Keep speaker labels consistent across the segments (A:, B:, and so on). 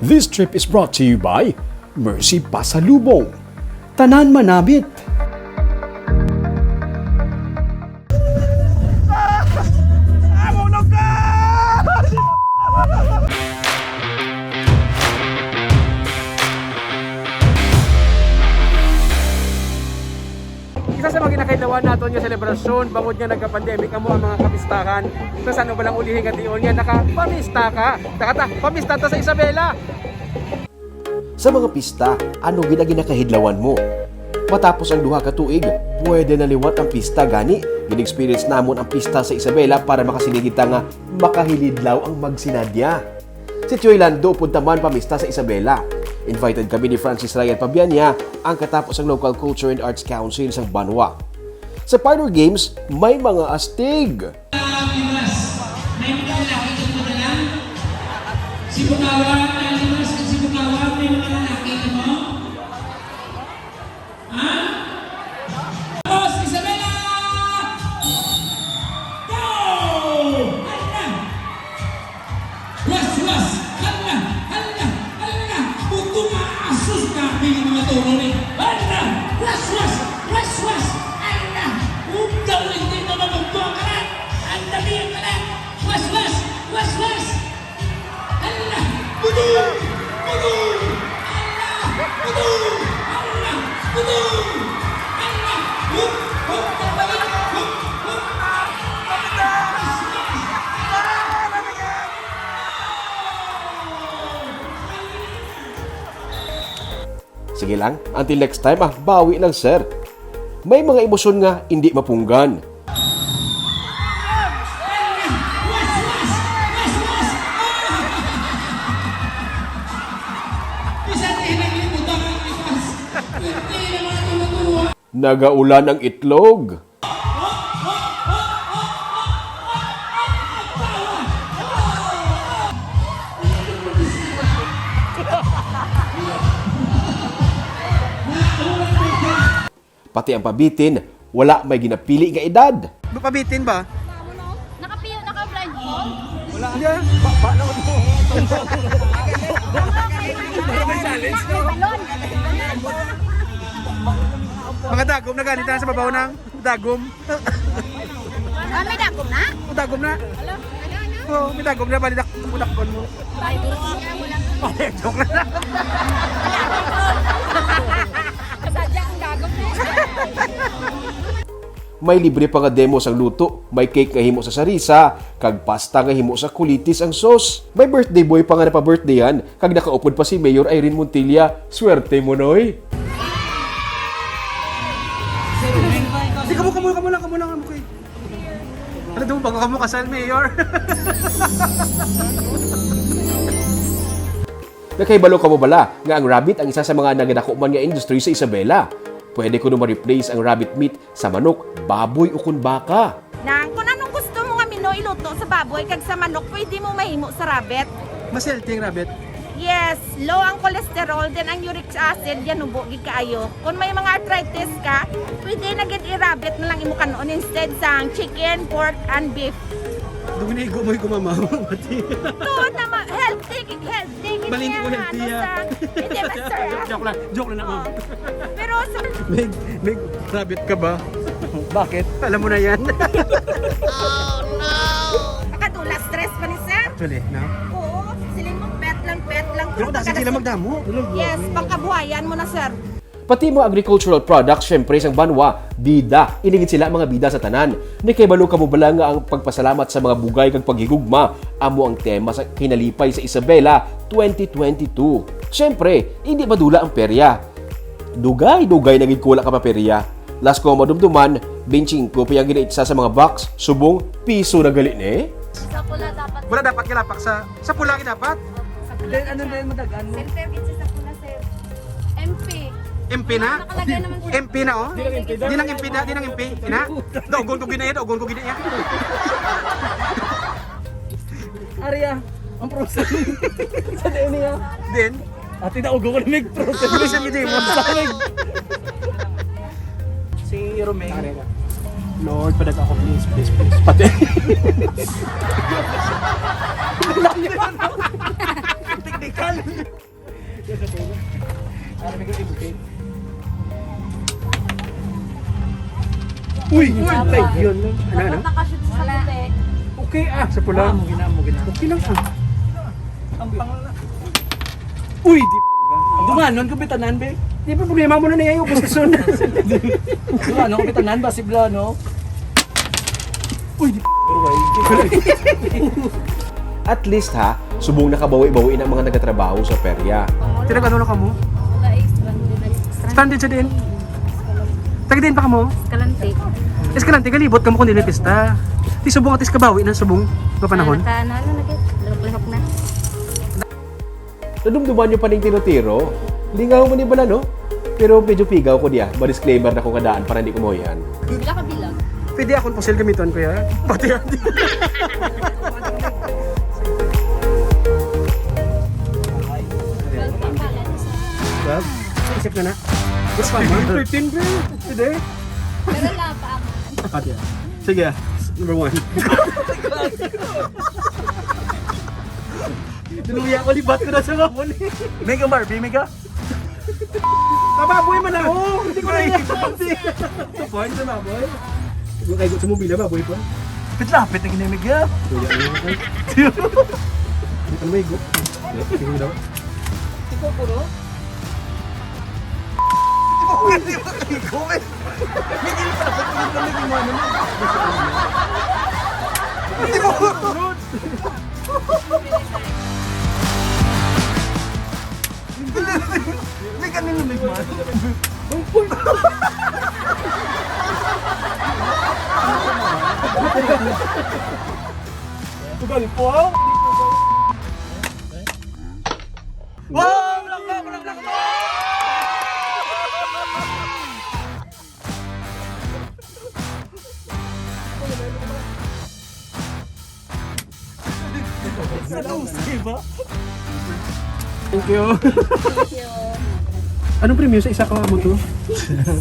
A: This trip is brought to you by Mercy Pasalubong. Tanan Manamit.
B: Isa sa mga kinakailawan naton nga selebrasyon bangod nga nagka-pandemic amo ang mga kapistahan. Sa sano ba lang ulihin nga diyon nga nakapamista ka. Takata, pamista ta sa Isabela.
A: Sa mga pista, ano ginakahidlawan mo? Matapos ang duha ka tuig, pwede na liwat ang pista gani. Gin-experience namon ang pista sa Isabela para makasinigita nga makahilidlaw ang magsinadya. Si Choy Lando punta man pamista sa Isabela. Invited kami ni Francis Ryan Pabianya, ang katapos ng Local Culture and Arts Council sa Banwa. Sa Parlor Games, may mga astig.
C: May mga lalaki ka mo na lang? Sibukawa, may mga lalaki ka mo? Ha? Tapos, Isabela! Go! Hala! Was! Hala! Puto maasos ka! Pili mga turo rin! Hala! Was! Hala! Ugaw hindi na mabagbuang ka na! Ang damihan ka na! Was! Hala! Budong!
A: Sige lang, until next time bawi lang sir. May mga emosyon nga hindi mapunggan. Nagaulan ang itlog. Pati ang pabitin, wala may ginapili nga edad.
B: Pabitin ba?
D: Nakapiyo, naka-blind mo?
B: Wala niya. Paano mo? May challenge no? Mga dagom na ganito na sa babaw ng dagom.
D: May dagom na?
B: O dagom na. Oo, may dagom na. Balidak mo. Joke na.
D: Kasadya ang dagom na.
A: May libre pa nga demo sa luto, may cake nga himo sa sarisa, kag pasta nga himo sa kulitis ang sauce. May birthday boy pa nga na pa-birthdayan, kag nakaupod pa si Mayor Irene Montilla. Swerte mo noy.
B: Hindi, kamo lang kay. Ano daw bago kamo kasal, Mayor?
A: Nakaibalo ka mo bala nga ang rabbit ang isa sa mga nagadako man nga industry sa Isabela. Pwede ko naman replace ang rabbit meat sa manok, baboy o kun baka.
E: Nang kung anong gusto mo nga mino iluto sa baboy kag sa manok, pwede mo mahimo sa rabbit.
B: Mas healthy ang rabbit.
E: Yes, low ang cholesterol, then ang uric acid, yan ubo gid kaayo. Kung may mga arthritis ka, pwede na gid i-rabbit na lang imo kanon instead sa chicken, pork, and beef.
B: Duminigo mo yung mama.
E: Tuod na healthy gid
B: Balingki ko healthy
E: yan. Hindi ba sir?
B: Joke lang ma'am.
E: Pero sa
B: May rabbit ka ba? Bakit? Alam mo na yan.
E: nakadula stress pa ni sir?
B: Actually, no?
E: Oo, siling mo pet lang.
B: Pero kasi sila magdamo.
E: Yes, pangkabuhayan mo na sir.
A: Pati mo agricultural products, syempre isang banwa, bida. Inigit sila mga bida sa tanan. Ni kay balo ka mo bala nga ang pagpasalamat sa mga bugay kag paghigugma. Amo ang tema sa kinalipay sa Isabela 2022. Syempre, hindi madula ang perya. Dugay na gid kula ka pa perya. Last ko madumduman, 25 piyang ginaitsa sa mga box, subong piso na gali ni.
D: Sa pula dapat.
B: Wala dapat kilapak sa pula dapat. Then ano na yung madagan mo?
D: Center gitsi sa pula, sir. MP.
B: MP na?
D: Nakalagay naman po.
B: MP na oh? Di nang MP na? Dogon ko ginaya.
F: Arya, ang process. Sa din niya.
B: Then,
F: Ati na ugo ko na mag-process.
B: ano siya gini mo?
F: Si Romeo. Lord, padag ako please. Pati. Technical. Uy! Tay, yun. Ano?
D: Nakashoot sa puti.
F: Okay sa pula. Okay lang Uy, di
G: Dumanon kapitanan be.
F: Di pa problema mo na niya yung posisyon.
G: Dumanon kapitanan ba si Blano?
F: Uy, di
A: At least ha, subong nakabawi-bawiin ang mga nagatrabaho sa perya.
F: Tinagano na ka mo?
D: Wala extra.
F: Standard sa din. Taga din pa ka mo?
D: Kalante.
F: Eskalante, galibot ka mo kung pista. Di subong atis kabawi ng subong nga panahon.
D: Ano na git? Lihok na.
A: Nadumduman nyo pa ning tiro-tiro. Lingaw mo ni bala, no? Pero medyo pigaw ko diya. Ma-disclaimer na kung kadaan para hindi ko mo yan.
D: Bila ka bilang.
F: Pwede akong pusil gamiton ko ya. Pati yan. Wag. Isip na na. Yes, pa man. 13 bro. Pwede.
D: Pero lang pa ako.
F: Pati yan. Sige. Number 1. Dinuya ko libat ko na sa mamon eh.
G: Mega Barbie, mega.
F: Mababoy man ako! Hindi ko na yan! Ito po, hindi na maboy. Kaya sa mobile, maboy po.
G: Pitlapit na ginamig ya.
F: Tuya ano ako. Hindi pa naman igo. Hindi mo daw.
G: Ikaw puro? Di ba kayo eh? Migil pa dapat tingin kami gumano mo. Hindi mo puro. May kanino may man.
F: Tugal po!
G: Wow! Langka! Sa lusi ba?
F: Thank you. Anong premium sa isa ka mo to?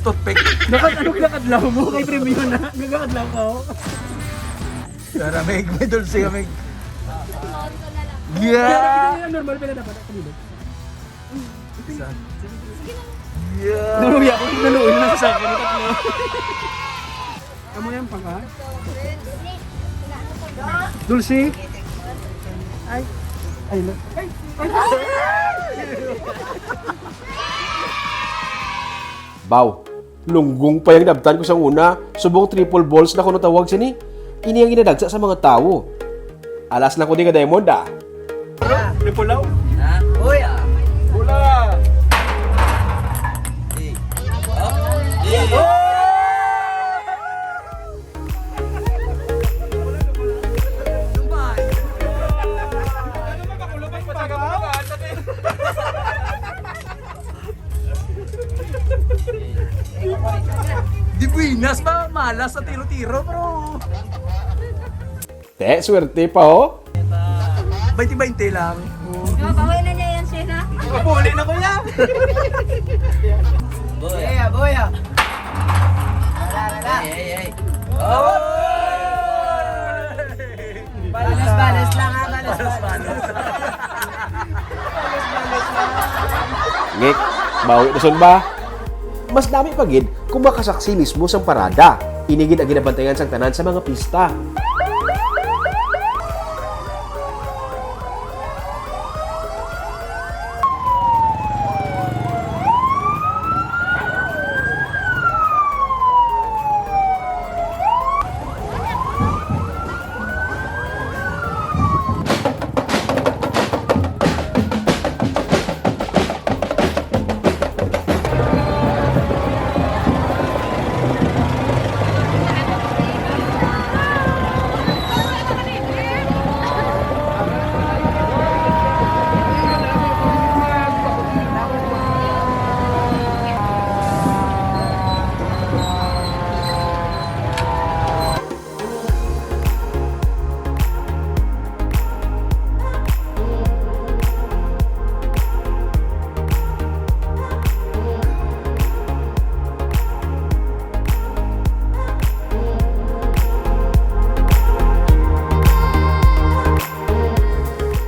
G: Toothpick.
F: Anong kakadlaw mo? Kay premium na. Nagkakadlaw ka ako.
G: Tara, may dulce ka, may...
D: Sunood ko na lang.
G: Yeah!
F: Normal pala dapat. Kanino?
G: Yeah!
F: Naluya ako. Naluya na sa akin. Tatlo. Amo yan pang ka? Dulce? Ay. Ay. Ay.
A: Baw, lunggong pa yung nabtan ko sa una. Subong triple balls na ko natawag siya ni. Ini ang ginadagsa sa mga tao. Alas na ko di ka Diamond ah.
F: Lipulaw?
G: Uy ah!
F: Pula!
G: Di buinas ba? Malas sa tiro-tiro, bro.
A: Te, swerte pa oh.
G: 20-20 lang.
D: Bawal na niya yan, Shena.
G: Kapuli na ko yan. Boya, boya. Hey. Oh! Balas lang ha, balas.
A: Ngik, bawi na son ba? Mas dami pagid kung makasaksi mismo sa parada. Inigid ang ginabantayan sang tanan sa mga pista.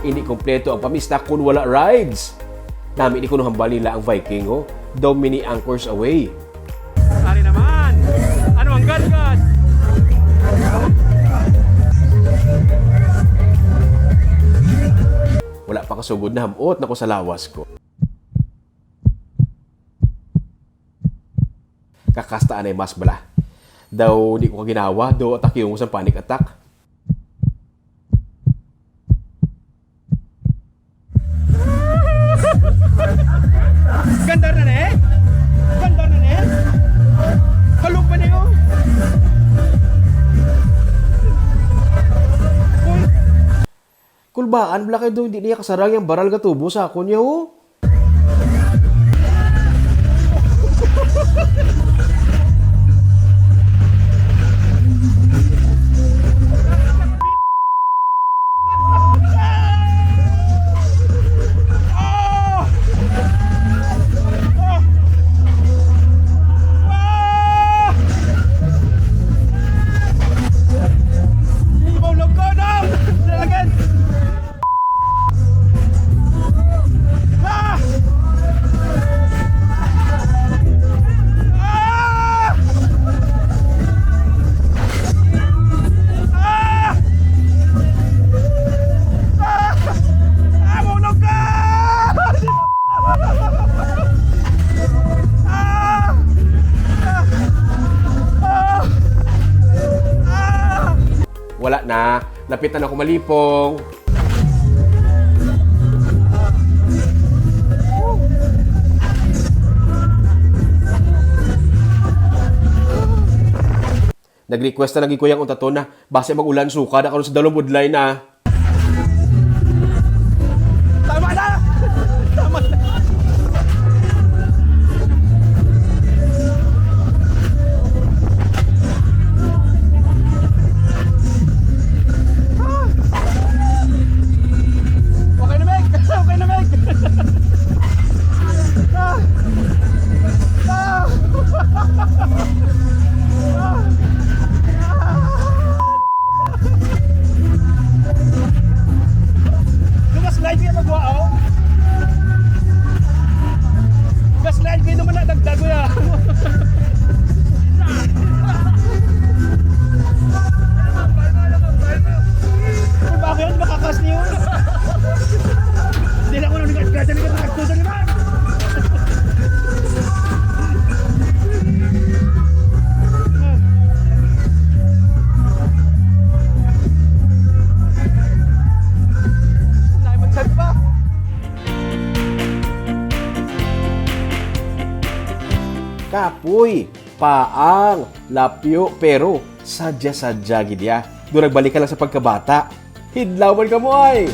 A: Hindi kompleto ang pamista kung wala rides. Namin ko hambal nila ang Viking, oh. Daw many anchors away.
F: Sali naman! Ano ang gun?
A: makasugod na hamot na ko sa lawas ko. Kakastaan ay mas bala. Daw di ko ginawa, daw atak yung sa panic attack.
B: Ganda na eh! Ganda na eh! Halog pa niyo!
A: Kulbaan, bala kayo daw hindi niya kasarang yung baral katubo sa ako niya, oh. Wala na, napitan ako malipong. Nag-request na lagi ko yung untato na base mag-ulan suka na karon sa dalong budlay na.
B: Tama na! Tama na! Okay na, Meg! Okay na, Meg! Lumas-slide kayo mag-waaw? Gas-slide kayo naman na dagdag ko ya. Kung bakit makakas niyo? Hindi na ako nang nagkagasan ka nakagtusan naman. Naimagsad pa.
A: Kapoy, paang, lapyo, pero sadya-sadya gidya. Doon nagbalik ka lang sa pagkabata. Hidlawan ka mo ay!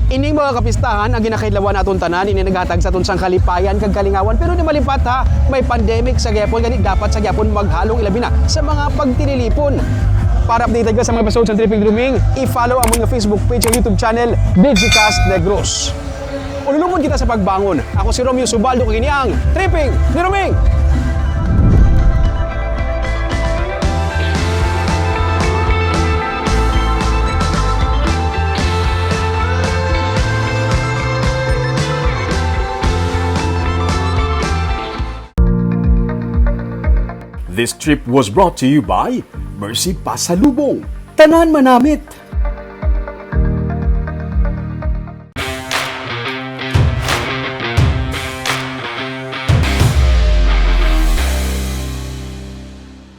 B: Ining mga kapistahan ang ginakailawan aton tanan ini naghatag sa tunsang kalipayan kag kalingawan pero di malimpat ha may pandemic sa gyapon gani dapat sa gyapon maghalong ilabi na sa mga pagtinilipon. Para updated ka sa mga episode sa Tripping Druming, i-follow ang mga Facebook page at YouTube channel Digicast Negros. Ululungon kita sa pagbangon. Ako si Romeo Subaldo kini ang Tripping Druming.
A: This trip was brought to you by Mercy Pasalubong.
F: Tanan manamit!